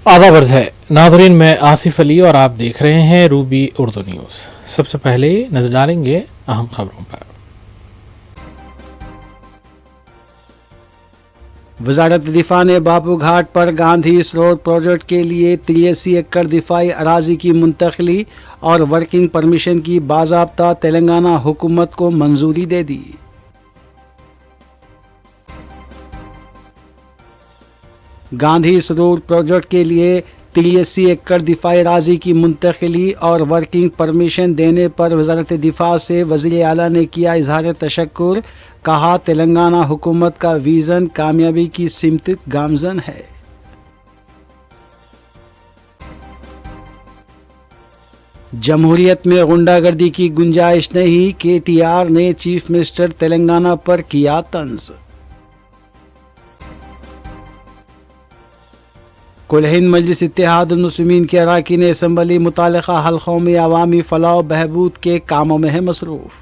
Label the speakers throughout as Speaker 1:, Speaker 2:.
Speaker 1: آداب عرض ہے ناظرین، میں آصف علی اور آپ دیکھ رہے ہیں روبی اردو نیوز۔ سب سے پہلے نظر ڈالیں گے اہم خبروں پر۔
Speaker 2: وزارت دفاع نے باپو گھاٹ پر گاندھی سروور پروجیکٹ کے لیے 83 ایکڑ دفاعی اراضی کی منتقلی اور ورکنگ پرمیشن کی باضابطہ تلنگانہ حکومت کو منظوری دے دی۔ گاندھی سروور پروجیکٹ کے لیے 83 ایکڑ دفاعی اراضی کی منتقلی اور ورکنگ پرمیشن دینے پر وزارت دفاع سے وزیر اعلیٰ نے کیا اظہار تشکر، کہا تلنگانہ حکومت کا ویژن کامیابی کی سمت گامزن ہے۔ جمہوریت میں غنڈہ گردی کی گنجائش نہیں، کے ٹی آر نے چیف منسٹر تلنگانہ پر کیا طنز۔ کل ہند مجلس اتحاد المسلمین کے اراکین اسمبلی متعلقہ حلقوں میں عوامی فلاح و بہبود کے کاموں میں ہے مصروف۔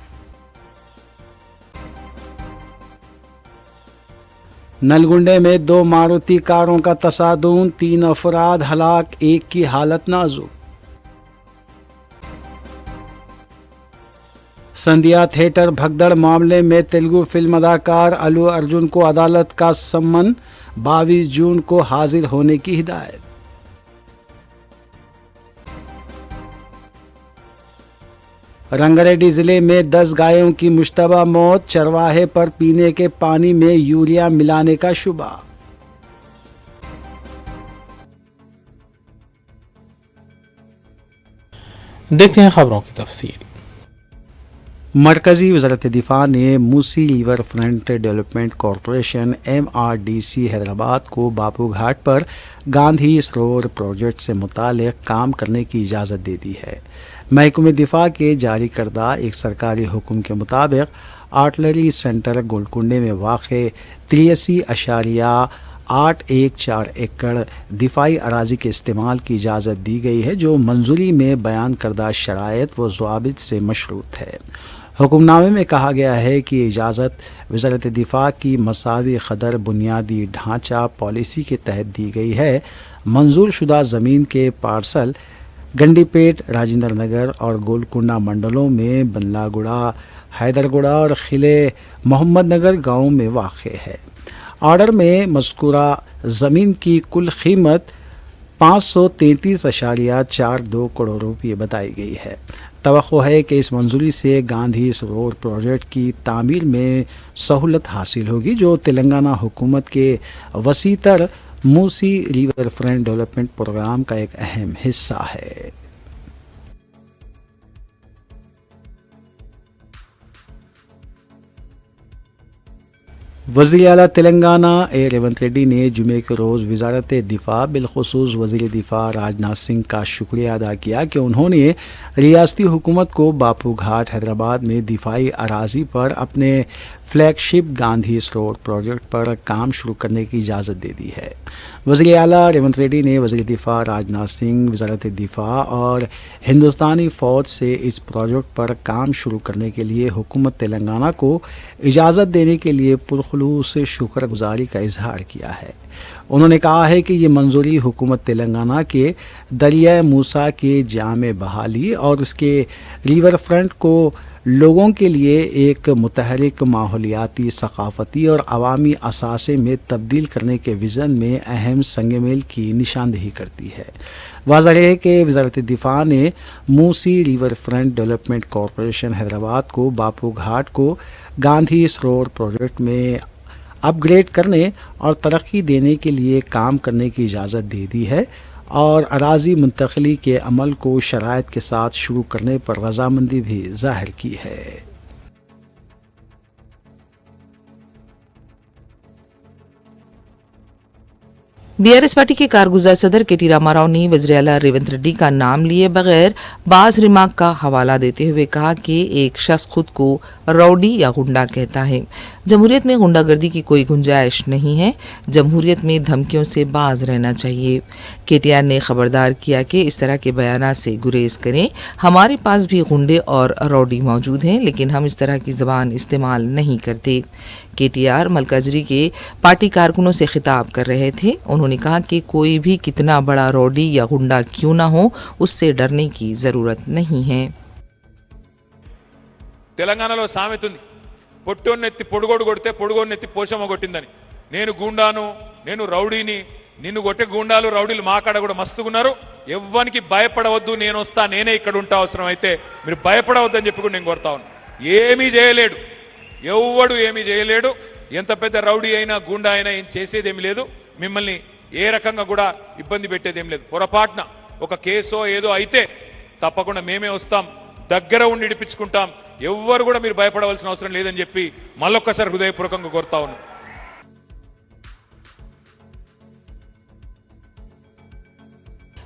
Speaker 2: نلگنڈے میں 2 ماروتی کاروں کا تصادم، 3 افراد ہلاک، 1 کی حالت نازک۔ سندھیا تھیٹر بھگدڑ معاملے میں تیلگو فلم اداکار الو ارجن کو عدالت کا سمن، 22 جون کو حاضر ہونے کی ہدایت۔ رنگاریڈی ضلع میں 10 گایوں کی مشتبہ موت، چرواہے پر پینے کے پانی میں یوریا ملانے کا شبہ۔
Speaker 1: دیکھتے ہیں خبروں کی تفصیل۔
Speaker 2: مرکزی وزارت دفاع نے Musi river front development corporation MRDC Hyderabad کو باپو گھاٹ پر گاندھی سروور پروجیکٹ سے متعلق کام کرنے کی اجازت دے دی ہے۔ محکمہ دفاع کے جاری کردہ ایک سرکاری حکم کے مطابق آرٹلری سینٹر گولکنڈے میں واقع 83.814 ایکڑ دفاعی اراضی کے استعمال کی اجازت دی گئی ہے، جو منظوری میں بیان کردہ شرائط و ضوابط سے مشروط ہے۔ حکم نامے میں کہا گیا ہے کہ یہ اجازت وزارت دفاع کی مساوی قدر بنیادی ڈھانچہ پالیسی کے تحت دی گئی ہے۔ منظور شدہ زمین کے پارسل گنڈی پیٹ، راجندر نگر اور گولکنڈہ منڈلوں میں بنلا گڑا، حیدر گڑا اور قلعے محمد نگر گاؤں میں واقع ہے۔ آرڈر میں مذکورہ زمین کی کل قیمت 533.42 کروڑ روپے بتائی گئی ہے۔ توقع ہے کہ اس منظوری سے گاندھی سروور پروجیکٹ کی تعمیر میں سہولت حاصل ہوگی، جو تلنگانہ حکومت کے وسیع تر موسی ریور فرنٹ ڈیولپمنٹ پروگرام کا ایک اہم حصہ ہے۔ وزیر اعلیٰ تلنگانہ ریونت ریڈی نے جمعے کے روز وزارت دفاع بالخصوص وزیر دفاع راجناتھ سنگھ کا شکریہ ادا کیا کہ انہوں نے ریاستی حکومت کو باپو گھاٹ حیدرآباد میں دفاعی اراضی پر اپنے فلیگ شپ گاندھی سروور پروجیکٹ پر کام شروع کرنے کی اجازت دے دی ہے۔ وزیر اعلیٰ ریونت ریڈی نے وزیر دفاع راجناتھ سنگھ، وزارت دفاع اور ہندوستانی فوج سے اس پروجیکٹ پر کام شروع کرنے کے لیے حکومت تلنگانہ کو اجازت دینے کے لیے پرخلوص شکر گزاری کا اظہار کیا ہے۔ انہوں نے کہا ہے کہ یہ منظوری حکومت تلنگانہ کے دریائے موسیٰ کے جامع بحالی اور اس کے ریور فرنٹ کو لوگوں کے لیے ایک متحرک ماحولیاتی، ثقافتی اور عوامی اثاثے میں تبدیل کرنے کے وژن میں اہم سنگ میل کی نشاندہی کرتی ہے۔ واضح ہے کہ وزارت دفاع نے Musi river front development corporation Hyderabad کو باپو گھاٹ کو گاندھی سروور پروجیکٹ میں اپ گریڈ کرنے اور ترقی دینے کے لیے کام کرنے کی اجازت دے دی ہے اور اراضی منتقلی کے عمل کو شرائط کے ساتھ شروع کرنے پر رضامندی بھی ظاہر کی ہے۔
Speaker 3: BRS پارٹی کے کارگزار صدر کے ٹی راما راؤ نے وزیر اعلیٰ ریونت ریڈی کا نام لیے بغیر بعض ریمارک کا حوالہ دیتے ہوئے کہا کہ ایک شخص خود کو راؤڈی یا غنڈا کہتا ہے جمہوریت میں غنڈہ گردی کی کوئی گنجائش نہیں ہے، جمہوریت میں دھمکیوں سے باز رہنا چاہیے۔ کے ٹی آر نے خبردار کیا کہ اس طرح کے بیانات سے گریز کریں، ہمارے پاس بھی غنڈے اور روڈی موجود ہیں لیکن ہم اس طرح کی زبان استعمال نہیں کرتے۔ کے ٹی آر ملکاجگیری کے پارٹی کارکنوں سے خطاب کر رہے تھے، انہوں نے کہا کہ کوئی بھی کتنا بڑا روڈی یا غنڈا کیوں نہ ہو اس سے ڈرنے کی ضرورت نہیں ہے۔
Speaker 4: తెలంగాణలో సామెత ఉంది, పొట్టోన్నెత్తి పొడుగోడు కొడితే పొడుగోన్నెత్తి పోషమ్మ కొట్టిందని. నేను గూండాను, నేను రౌడీని, నిన్ను కొట్టే గూండాలు రౌడీలు మా కాడ కూడా మస్తుగున్నారు, ఎవ్వనికి భయపడవద్దు, నేను వస్తా, నేనే ఇక్కడ ఉంటా, అవసరం అయితే మీరు భయపడవద్దని చెప్పి కూడా నేను కొడతా ఉన్నా. ఏమీ చేయలేడు, ఎవ్వడు ఏమీ చేయలేడు, ఎంత పెద్ద రౌడీ అయినా గూండా అయినా ఏం చేసేదేమి లేదు, మిమ్మల్ని ఏ రకంగా కూడా ఇబ్బంది పెట్టేదేం లేదు. పొరపాటున ఒక కేసో ఏదో అయితే తప్పకుండా మేమే వస్తాం, దగ్గర ఉండి ఇడిపించుకుంటాం, ఎవ్వరు కూడా మీరు భయపడవలసిన అవసరం లేదని చెప్పి మళ్ళొక్కసారి హృదయపూర్వకంగా కోరుతా ఉన్నాం.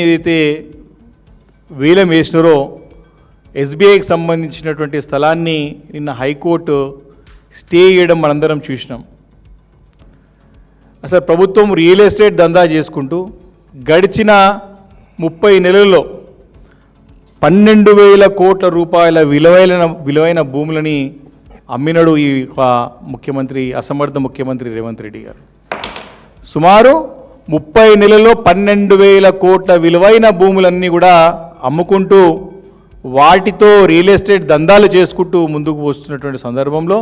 Speaker 5: ఏదైతే వేలం వేసినారో ఎస్బీఐకి సంబంధించినటువంటి స్థలాన్ని నిన్న హైకోర్టు స్టే చేయడం మనందరం చూసినాం. అసలు ప్రభుత్వం రియల్ ఎస్టేట్ దందా చేసుకుంటూ గడిచిన 30 నెలల్లో 12,000 కోట్ల రూపాయల విలువైన భూములని అమ్మినడు ఈ ముఖ్యమంత్రి, అసమర్థ ముఖ్యమంత్రి రేవంత్ రెడ్డి గారు. సుమారు 30 నెలల్లో 12,000 కోట్ల విలువైన భూములన్నీ కూడా అమ్ముకుంటూ వాటితో రియల్ ఎస్టేట్ దందాలు చేసుకుంటూ ముందుకు వస్తున్నటువంటి సందర్భంలో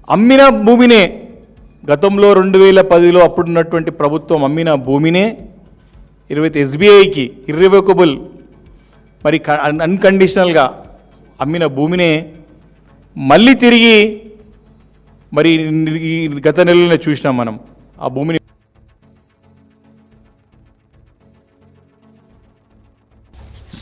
Speaker 5: అమ్మిన భూమినే గతంలో 2010లో అప్పుడున్నటువంటి ప్రభుత్వం అమ్మిన భూమినే ఎస్బీఐకి ఇర్రివోకబుల్ మరి అన్కండిషనల్గా అమ్మిన భూమినే మళ్ళీ తిరిగి మరి ఈ గత నెలలోనే చూసినాం మనం ఆ భూమిని.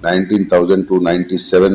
Speaker 6: 19,297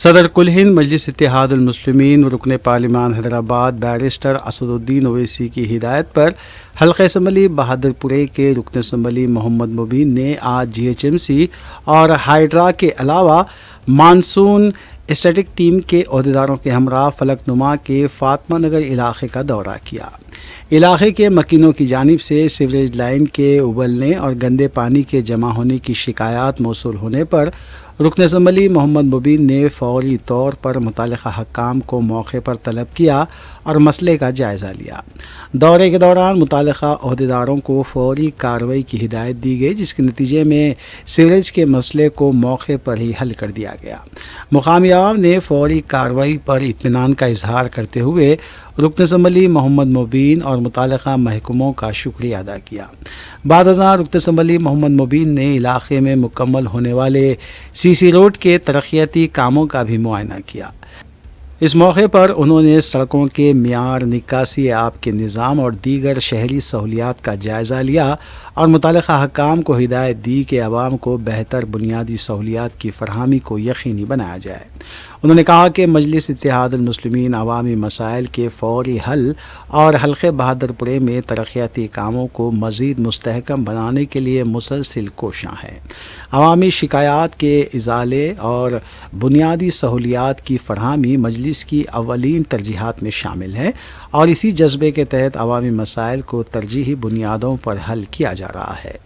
Speaker 2: صدر کل ہند مجلس اتحاد المسلمین رکن پارلیمان حیدرآباد بیرسٹر اسد الدین اویسی کی ہدایت پر حلقہ اسمبلی بہادر پورے کے رکن اسمبلی محمد مبین نے آج GHMC اور ہائیڈرا کے علاوہ مانسون اسٹیٹک ٹیم کے عہدیداروں کے ہمراہ فلک نما کے فاطمہ نگر علاقے کا دورہ کیا۔ علاقے کے مکینوں کی جانب سے سیوریج لائن کے ابلنے اور گندے پانی کے جمع ہونے کی شکایات موصول ہونے پر رکن اسمبلی محمد مبین نے فوری طور پر متعلقہ حکام کو موقع پر طلب کیا اور مسئلے کا جائزہ لیا۔ دورے کے دوران متعلقہ عہدیداروں کو فوری کارروائی کی ہدایت دی گئی، جس کے نتیجے میں سیوریج کے مسئلے کو موقع پر ہی حل کر دیا گیا۔ مقامی عوام نے فوری کارروائی پر اطمینان کا اظہار کرتے ہوئے رکن اسمبلی محمد مبین اور متعلقہ محکموں کا شکریہ ادا کیا۔ بعد ازاں رکن اسمبلی محمد مبین نے علاقے میں مکمل ہونے والے CC روڈ کے ترقیاتی کاموں کا بھی معائنہ کیا۔ اس موقع پر انہوں نے سڑکوں کے معیار، نکاسی آب کے نظام اور دیگر شہری سہولیات کا جائزہ لیا اور متعلقہ حکام کو ہدایت دی کہ عوام کو بہتر بنیادی سہولیات کی فراہمی کو یقینی بنایا جائے۔ انہوں نے کہا کہ مجلس اتحاد المسلمین عوامی مسائل کے فوری حل اور حلقہ بہادر پورے میں ترقیاتی کاموں کو مزید مستحکم بنانے کے لیے مسلسل کوشاں ہے۔ عوامی شکایات کے ازالے اور بنیادی سہولیات کی فراہمی مجلس کی اولین ترجیحات میں شامل ہے اور اسی جذبے کے تحت عوامی مسائل کو ترجیحی بنیادوں پر حل کیا جا رہا ہے۔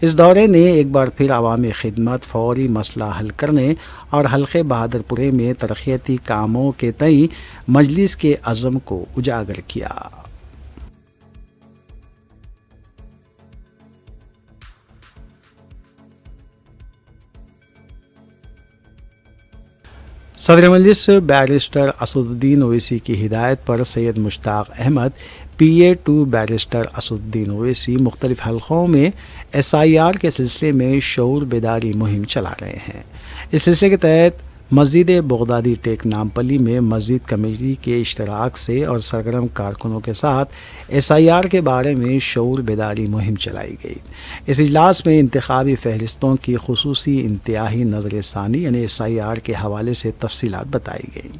Speaker 2: اس دورے نے ایک بار پھر عوامی خدمت، فوری مسئلہ حل کرنے اور حلقہ بہادر پورے میں ترقیاتی کاموں کے تئیں مجلس کے عزم کو اجاگر کیا۔ صدر مجلس بیرسٹر اسد الدین اویسی کی ہدایت پر سید مشتاق احمد PA2 بیرسٹر اسد الدین اویسی مختلف حلقوں میں SIR کے سلسلے میں شعور بیداری مہم چلا رہے ہیں۔ اس سلسلے کے تحت مسجد بغدادی ٹیک نامپلی میں مسجد کمیٹی کے اشتراک سے اور سرگرم کارکنوں کے ساتھ SIR کے بارے میں شعور بیداری مہم چلائی گئی۔ اس اجلاس میں انتخابی فہرستوں کی خصوصی انتہائی نظر ثانی یعنی SIR کے حوالے سے تفصیلات بتائی گئیں۔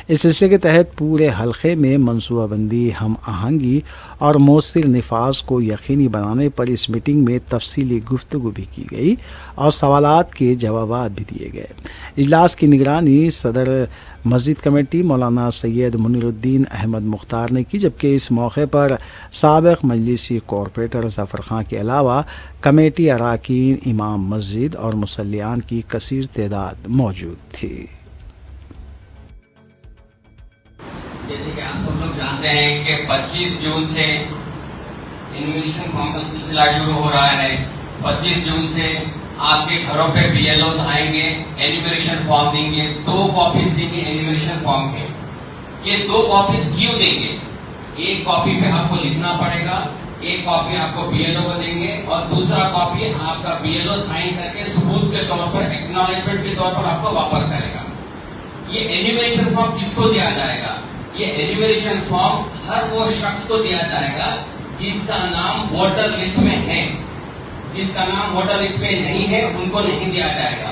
Speaker 2: اس سلسلے کے تحت پورے حلقے میں منصوبہ بندی، ہم آہنگی اور مؤثر نفاذ کو یقینی بنانے پر اس میٹنگ میں تفصیلی گفتگو بھی کی گئی اور سوالات کے جوابات بھی دیے گئے۔ اجلاس کی نگرانی صدر مسجد کمیٹی مولانا سید منیر الدین احمد مختار نے کی، جبکہ اس موقع پر سابق مجلسی کارپوریٹر ظفر خان کے علاوہ کمیٹی اراکین، امام مسجد اور مصلیان کی کثیر تعداد موجود تھی۔
Speaker 7: جیسے کہ آپ سب لوگ جانتے ہیں کہ 25 جون سے انویٹیشن فارم کا سلسلہ شروع ہو رہا ہے۔ 25 جون سے آپ کے گھروں پہ BLOs آئیں گے، انویٹیشن فارم دیں گے، 2 کاپیز دیں گے انویٹیشن فارم کے۔ یہ 2 کاپیز کیوں دیں گے؟ ایک کاپی پہ آپ کو لکھنا پڑے گا، ایک کاپی آپ کو BLO کو دیں گے اور دوسرا کاپی آپ کا BLO سائن کر کے ثبوت کے طور پر، ایکنالجمنٹ کے طور پر آپ کو واپس کرے گا۔ یہ انویٹیشن فارم کس کو دیا جائے گا؟ یہ انویٹیشن فارم ہر وہ شخص کو دیا جائے گا جس کا نام ووٹر لسٹ میں ہے۔ جس کا نام ووٹر لسٹ میں نہیں ہے ان کو نہیں دیا جائے گا۔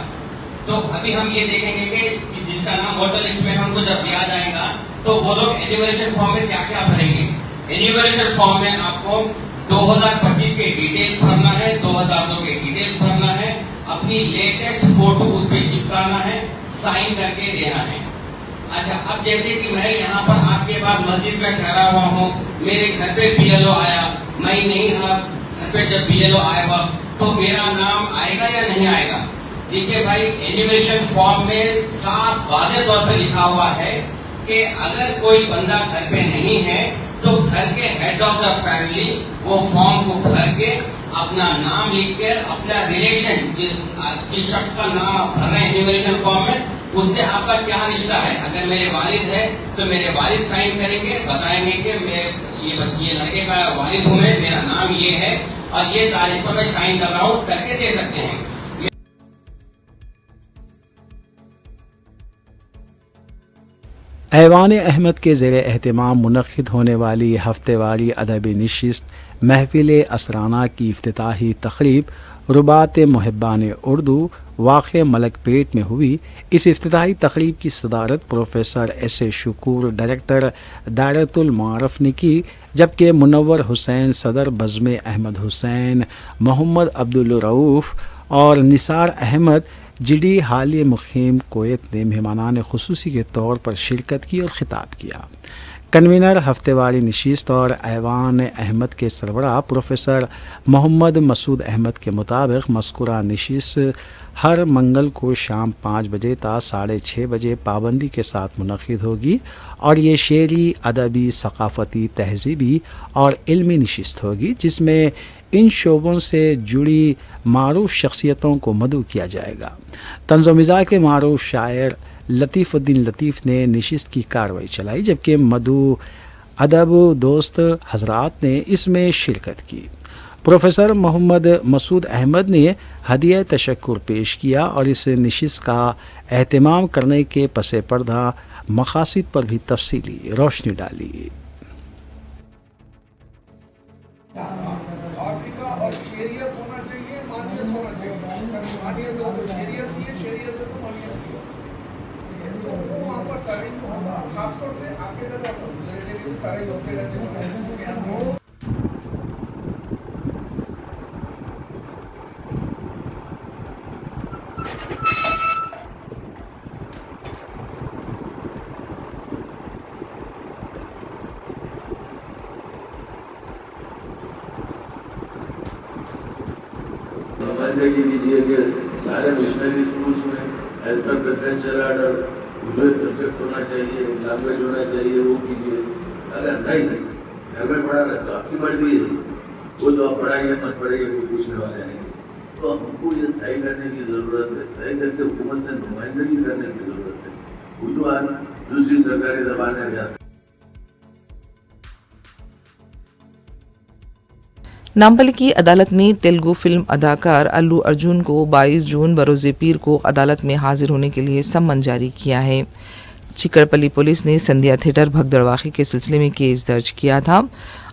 Speaker 7: تو ابھی ہم یہ دیکھیں گے کہ جس کا نام ووٹر لسٹ میں ہے ان کو جب دیا جائے گا تو وہ لوگ انویٹیشن فارم میں کیا کیا بھریں گے۔ انویٹیشن فارم میں آپ کو 2025 کے ڈیٹیلز بھرنا ہے، 2002 کے ڈیٹیلز بھرنا ہے، اپنی لیٹسٹ فوٹو اس پہ چپکانا ہے، سائن کر کے دینا ہے۔ اچھا، اب جیسے کہ میں یہاں پر آپ کے پاس مسجد میں ٹھہرا ہوا ہوں، میرے گھر پہ BLO آیا، میں نہیں تھا گھر پہ جب BLO آیا ہوا، تو میرا نام آئے گا یا نہیں آئے گا؟ دیکھیے بھائی، انویٹیشن فارم میں صاف واضح طور پہ لکھا ہوا ہے کہ اگر کوئی بندہ گھر پہ نہیں ہے تو گھر کے ہیڈ آف دا فیملی وہ فارم کو بھر کے اپنا نام لکھ کر اپنا ریلیشن جس شخص کا نام بھر رہے ہیں انویٹیشن فارم میں، اس سے آپ کا کیا رشتہ ہے۔ اگر میرے والد ہے تو میرے والد سائن کریں گے، بتائیں گے کہ میں یہ لڑکے کا والد ہوں، میرا نام یہ ہے اور یہ تاریخ پر میں سائن کر رہا ہوں، کر کے دے سکتے ہیں۔
Speaker 2: ایوان احمد کے زیر اہتمام منعقد ہونے والی ہفتے واری ادبی نشست محفل اسرانہ کی افتتاحی تقریب رباط محبان اردو واقع ملک پیٹ میں ہوئی اس افتتاحی تقریب کی صدارت professor S A Shakoor director Dairatul Maarif نے کی، جبکہ منور حسین صدر، بزم احمد حسین، محمد عبدالرؤوف اور نثار احمد جی ڈی حالیہ مقیم کویت نے مہمانان خصوصی کے طور پر شرکت کی اور خطاب کیا۔ کنوینر ہفتہ واری نشست اور ایوان احمد کے سربراہ پروفیسر محمد مسعود احمد کے مطابق مذکورہ نشست ہر منگل کو شام 5 بجے تا 6:30 بجے پابندی کے ساتھ منعقد ہوگی اور یہ شعری، ادبی، ثقافتی، تہذیبی اور علمی نشست ہوگی، جس میں ان شعبوں سے جڑی معروف شخصیتوں کو مدعو کیا جائے گا۔ طنز و مزاح کے معروف شاعر لطیف الدین لطیف نے نشست کی کارروائی چلائی، جبکہ مدعو ادب دوست حضرات نے اس میں شرکت کی۔ پروفیسر محمد مسعود احمد نے ہدیہ تشکر پیش کیا اور اس نشست کا اہتمام کرنے کے پس پردہ مقاصد پر بھی تفصیلی روشنی ڈالی۔
Speaker 8: اور شریعت ہونا چاہیے، مانیت ہونا چاہیے، مانیت ہو تو شریعت بھی ہے، شریعت ہو تو مانیت بھی ہے، تو وہاں پر تعلیم ہوگا، خاص طور سے آگے تک تعلیم ہوتے رہتے ہیں۔
Speaker 9: نمائندگی کیجیے کہ سارے مشنری اسکولس میں ایز پر پریفرنشل آرڈر اردو ایک سبجیکٹ ہونا چاہیے، لینگویج ہونا چاہیے، وہ کیجیے۔ اگر نہیں گھر میں پڑھا رہے تو آپ کی مرضی ہے، وہ تو آپ پڑھائیے مت پڑھائیے، کوئی پوچھنے والے نہیں۔ تو ہم کو یہ طے کرنے کی ضرورت ہے، طے کر کے حکومت سے نمائندگی کرنے کی ضرورت ہے۔ اردو آج دوسری سرکاری زبانیں ریاست۔
Speaker 3: نامپلی کی عدالت نے تیلگو فلم اداکار الو ارجن کو 22 جون بروز پیر کو عدالت میں حاضر ہونے کے لیے سمن جاری کیا ہے۔ چکڑپلی پولیس نے سندھیا تھیٹر بھگدڑ واقعے کے سلسلے میں کیس درج کیا تھا۔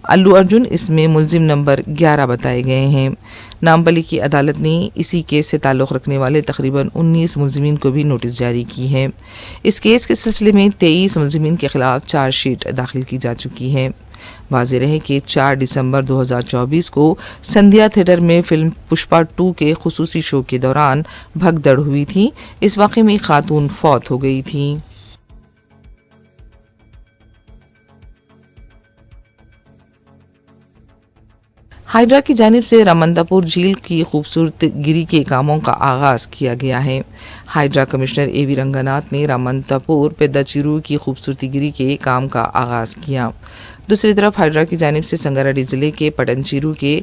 Speaker 3: الو ارجن اس میں ملزم نمبر 11 بتائے گئے ہیں۔ نامپلی کی عدالت نے اسی کیس سے تعلق رکھنے والے تقریباً 19 ملزمین کو بھی نوٹس جاری کی ہے۔ اس کیس کے سلسلے میں 23 ملزمین کے خلاف چارج شیٹ داخل کی جا چکی ہے۔ واضح رہے کہ 4 دسمبر 2024 کو سندھیا تھیٹر میں فلم پشپا 2 کے خصوصی شو کے دوران بھگدڑ ہوئی تھی۔ اس واقعے میں خاتون فوت ہو گئی تھی۔ ہائیڈرا کی جانب سے رامنتاپور جھیل کی خوبصورت گری کے کاموں کا آغاز کیا گیا ہے۔ ہائیڈرا کمشنر اے وی رنگناتھ نے رامنتاپور پیداچیرو کی خوبصورتی گری کے کام کا آغاز کیا۔ دوسری طرف ہائیڈرا کی جانب سے سنگاریڈی ضلع کے پٹنچیرو کے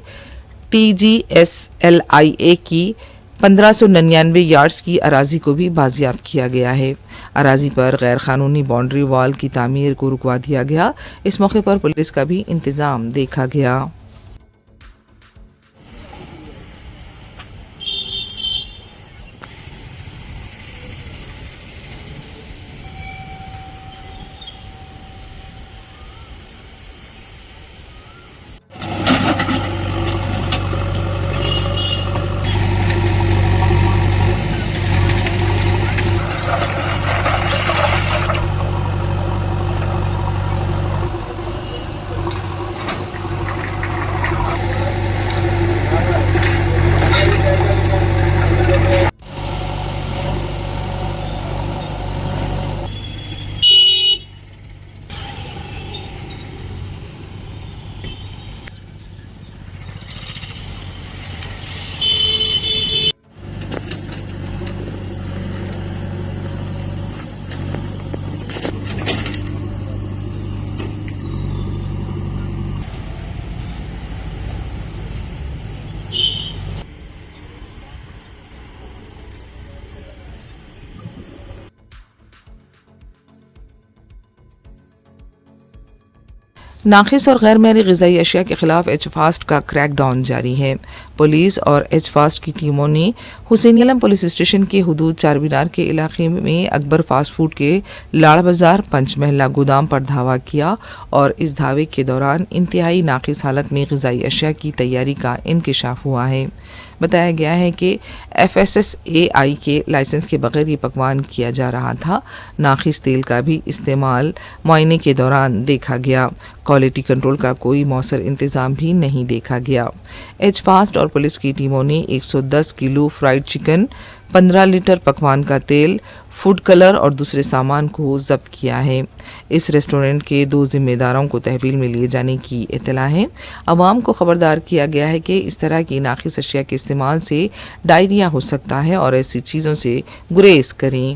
Speaker 3: TGSLIA کی 1599 یارڈز کی اراضی کو بھی بازیاب کیا گیا ہے۔ اراضی پر غیر قانونی باؤنڈری وال کی تعمیر کو رکوا دیا گیا۔ اس موقع پر پولیس کا بھی انتظام دیکھا گیا۔ ناقص اور غیر معیاری غذائی اشیاء کے خلاف ایچ فاسٹ کا کریک ڈاؤن جاری ہے۔ پولیس اور ایچ فاسٹ کی ٹیموں نے حسین علم پولیس اسٹیشن کے حدود چار مینار کے علاقے میں اکبر فاسٹ فوڈ کے لاڑ بازار پنچ محلہ گودام پر دھاوا کیا اور اس دھاوے کے دوران انتہائی ناقص حالت میں غذائی اشیاء کی تیاری کا انکشاف ہوا ہے۔ بتایا گیا ہے کہ FSSAI کے لائسنس کے بغیر یہ پکوان کیا جا رہا تھا. ناقص تیل کا بھی استعمال معائنے کے دوران دیکھا گیا. کوالٹی کنٹرول کا کوئی مؤثر انتظام بھی نہیں دیکھا گیا. ایچ فاسٹ اور پولیس کی ٹیموں نے 110 کلو فرائیڈ چکن، 15 لیٹر پکوان کا تیل، فوڈ کلر اور دوسرے سامان کو ضبط کیا ہے. اس ریسٹورنٹ کے 2 ذمہ داروں کو تحویل میں لیے جانے کی اطلاع ہے. عوام کو خبردار کیا گیا ہے کہ اس طرح کی ناقص اشیاء کے استعمال سے ڈائریا ہو سکتا ہے اور ایسی چیزوں سے گریز کریں.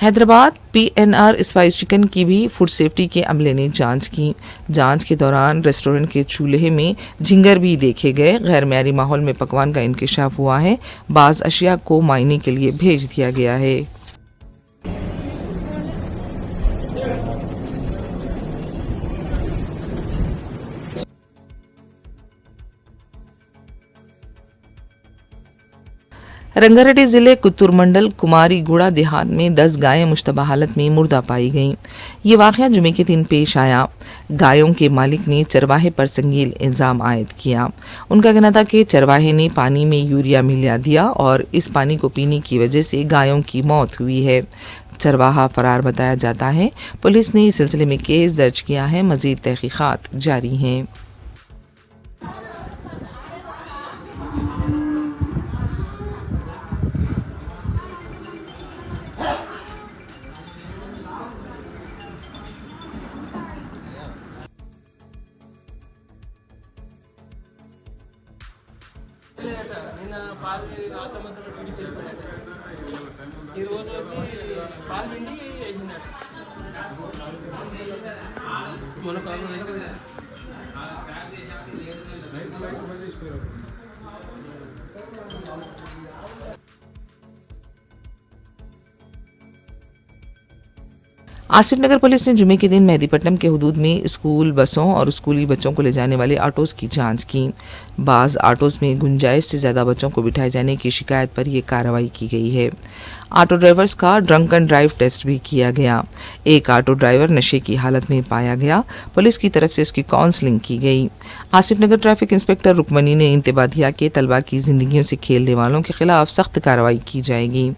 Speaker 3: حیدرآباد PNR اسپائس چکن کی بھی فوڈ سیفٹی کے عملے نے جانچ کی. جانچ کے دوران ریسٹورنٹ کے چولہے میں جھنگر بھی دیکھے گئے. غیر معیاری ماحول میں پکوان کا انکشاف ہوا ہے. بعض اشیاء کو معائنے کے لیے بھیج دیا گیا ہے. رنگا ریڈی ضلع کتور منڈل کماری گوڑا دیہات میں 10 گائیں مشتبہ حالت میں مردہ پائی گئیں. یہ واقعہ جمعے کے دن پیش آیا. گایوں کے مالک نے چرواہے پر سنگین الزام عائد کیا. ان کا کہنا تھا کہ چرواہے نے پانی میں یوریا ملا دیا اور اس پانی کو پینے کی وجہ سے گایوں کی موت ہوئی ہے. چرواہا فرار بتایا جاتا ہے. پولیس نے اس سلسلے میں کیس درج کیا ہے. مزید تحقیقات جاری ہیں. آصف نگر پولیس نے جمعے کے دن مہدی پٹنم کے حدود میں اسکول بسوں اور اسکولی بچوں کو لے جانے والے آٹوز کی جانچ کی. بعض آٹوز میں گنجائش سے زیادہ بچوں کو بٹھائے جانے کی شکایت پر یہ کارروائی کی گئی ہے. آٹو ڈرائیورز کا ڈرنک اینڈ ڈرائیو ٹیسٹ بھی کیا گیا. ایک آٹو ڈرائیور نشے کی حالت میں پایا گیا. پولیس کی طرف سے اس کی کاؤنسلنگ کی گئی. آصف نگر ٹریفک انسپکٹر رکمنی نے انتباہ دیا کہ طلبہ کی زندگیوں سے کھیلنے والوں کے خلاف سخت کارروائی کی جائے گی.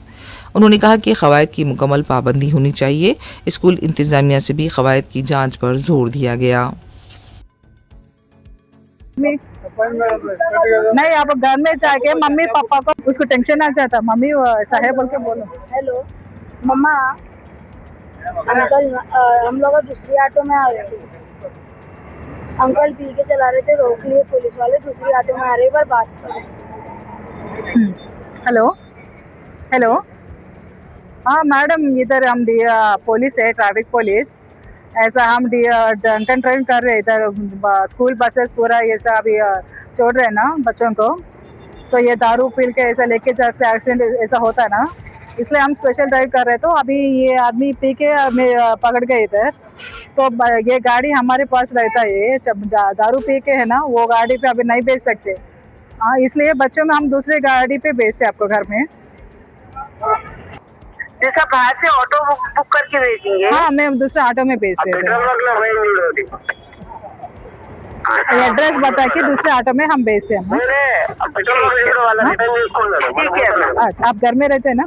Speaker 3: انہوں نے کہا کہ قواعد کی مکمل پابندی ہونی چاہیے. اسکول انتظامیہ سے بھی قواعد کی جانچ پر زور دیا گیا.
Speaker 10: نہیں آپ گھر میں جا کے ممی پاپا کو اس کو ٹینشن آ جاتا. ممی ایسا ہے بول کے بولو.
Speaker 11: ہیلو مما انکل ہم لوگ دوسری آٹو میں آ رہے تھے. انکل پی کے چلا رہے تھے, روک لیے پولیس والے. دوسری آٹو میں آ رہے پر بات کریں.
Speaker 10: ہیلو ہیلو ہاں میڈم ادھر ہم پولیس ہے, ٹریفک پولیس. ایسا ہم ڈرنک اینڈ ڈرائیو کر رہے ادھر. اسکول بسز پورا یہ سب ابھی چھوڑ رہے ہیں نا بچوں کو. سو یہ دارو پی کے ایسا لے کے جا سے ایکسیڈنٹ ایسا ہوتا ہے نا, اس لیے ہم اسپیشل ڈرائیو کر رہے. تو ابھی یہ آدمی پی کے پکڑ گئے ادھر. تو یہ گاڑی ہمارے پاس رہتا ہے. جب دارو پی کے ہے نا وہ گاڑی پہ ابھی نہیں بھیج سکتے. ہاں اس لیے بچوں میں ہم دوسرے گاڑی پہ بھیجتے آپ کو گھر میں.
Speaker 11: جیسا باہر سے آٹو بک کر کے بھیجیں گے.
Speaker 10: ہاں میں دوسرے آٹو میں بھیجتے ہیں. ایڈریس بتا کے دوسرے آٹو میں ہم بھیجتے ہیں. اچھا آپ گھر میں رہتے ہیں نا.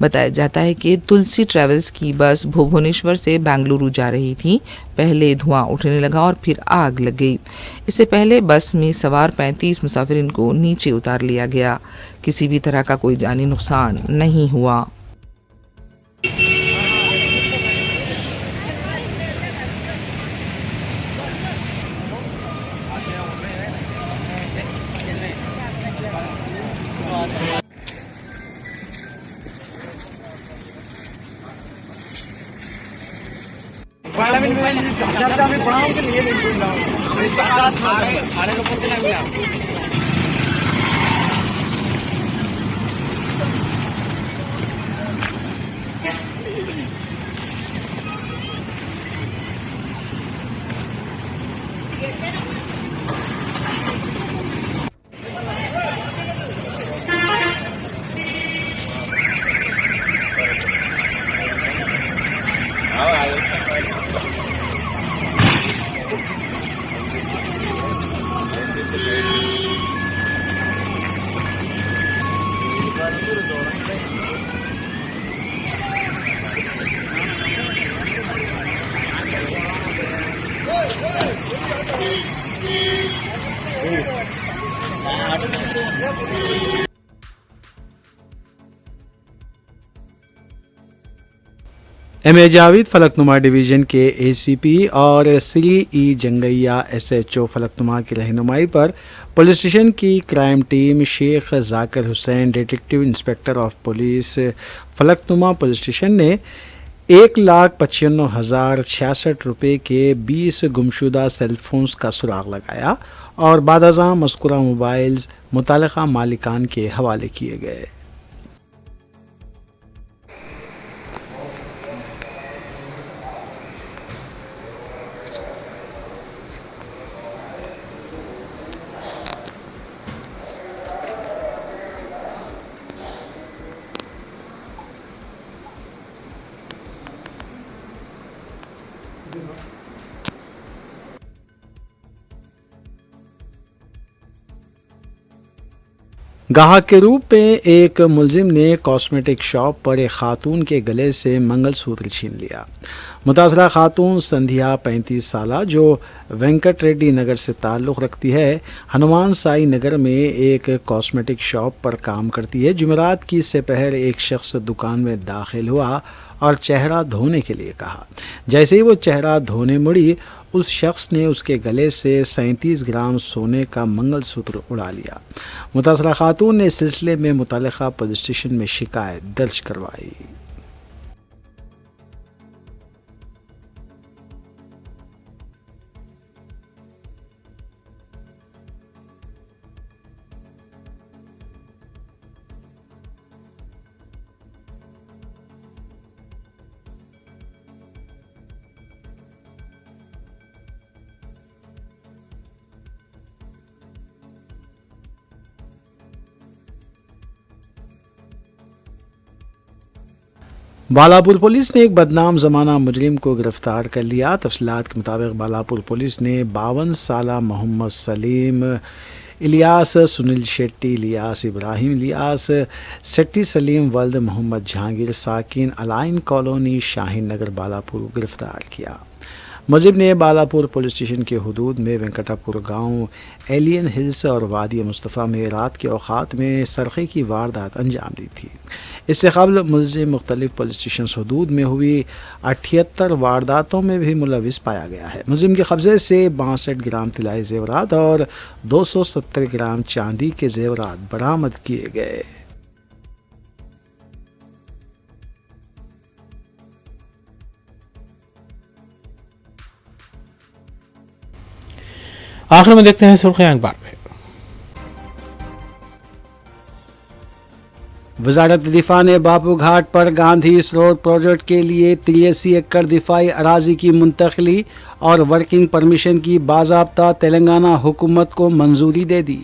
Speaker 3: بتایا جاتا ہے کہ تلسی ٹریولز کی بس بھوونیشور سے بنگلورو جا رہی تھی. پہلے دھواں اٹھنے لگا اور پھر آگ لگ گئی. اس سے پہلے بس میں سوار 35 مسافرین کو نیچے اتار لیا گیا. کسی بھی طرح کا کوئی جانی نقصان نہیں ہوا.
Speaker 2: ایم اے جاوید فلک نما ڈویژن کے اے سی پی اور سری ای جنگیا ایس ایچ او فلک نما کی رہنمائی پر پولیس اسٹیشن کی crime team Sheikh Zakir Hussain detective inspector of police فلک نما پولیس اسٹیشن نے 1,95,066 روپے کے 20 گمشدہ سیل فونز کا سراغ لگایا اور بعد ازاں مذکورہ موبائلز متعلقہ مالکان کے حوالے کیے گئے. گاہک کے روپ میں ایک ملزم نے کاسمیٹک شاپ پر ایک خاتون کے گلے سے منگل سوتر چھین لیا. متاثرہ خاتون سندھیا 35 سالہ جو وینکٹ ریڈی نگر سے تعلق رکھتی ہے ہنومان سائی نگر میں ایک کاسمیٹک شاپ پر کام کرتی ہے. جمعرات کی سپہر ایک شخص دکان میں داخل ہوا اور چہرہ دھونے کے لیے کہا. جیسے ہی وہ چہرہ دھونے مڑی اس شخص نے اس کے گلے سے 37 گرام سونے کا منگل سوتر اڑا لیا. متاثرہ خاتون نے اس سلسلے میں متعلقہ پولیس اسٹیشن میں شکایت درج کروائی. بالاپور پولیس نے ایک بدنام زمانہ مجرم کو گرفتار کر لیا. تفصیلات کے مطابق بالاپور پولیس نے 52 سالہ محمد سلیم الیاس سنیل شیٹی الیاس ابراہیم الیاس سٹی سلیم ولد محمد جہانگیر ساکن الائن کالونی شاہین نگر بالاپور گرفتار کیا. مجرم نے بالاپور پولیس اسٹیشن کے حدود میں وینکٹا پور گاؤں ایلین ہلز اور وادی مصطفیٰ میں رات کے اوقات میں سرقے کی واردات انجام دی تھی. اس سے قبل ملزم مختلف پولیس اسٹیشن حدود میں ہوئی 78 وارداتوں میں بھی ملوث پایا گیا ہے. ملزم کے قبضے سے 62 گرام طلائی زیورات اور 270 گرام چاندی کے زیورات برآمد کیے گئے.
Speaker 1: آخر میں دیکھتے ہیں سرخیاں اخبار میں.
Speaker 2: وزارت دفاع نے باپو گھاٹ پر گاندھی سروور پروجیکٹ کے لیے 83 ایکڑ دفاعی اراضی کی منتقلی اور ورکنگ پرمیشن کی باضابطہ تلنگانہ حکومت کو منظوری دے دی.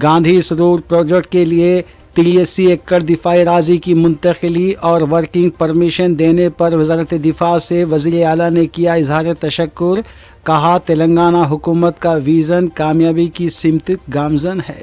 Speaker 2: گاندھی سروور پروجیکٹ کے لیے 83 ایکڑ دفاعی اراضی کی منتقلی اور ورکنگ پرمیشن دینے پر وزارت دفاع سے وزیر اعلیٰ نے کیا اظہار تشکر. کہا تلنگانہ حکومت کا ویژن کامیابی کی سمت گامزن ہے.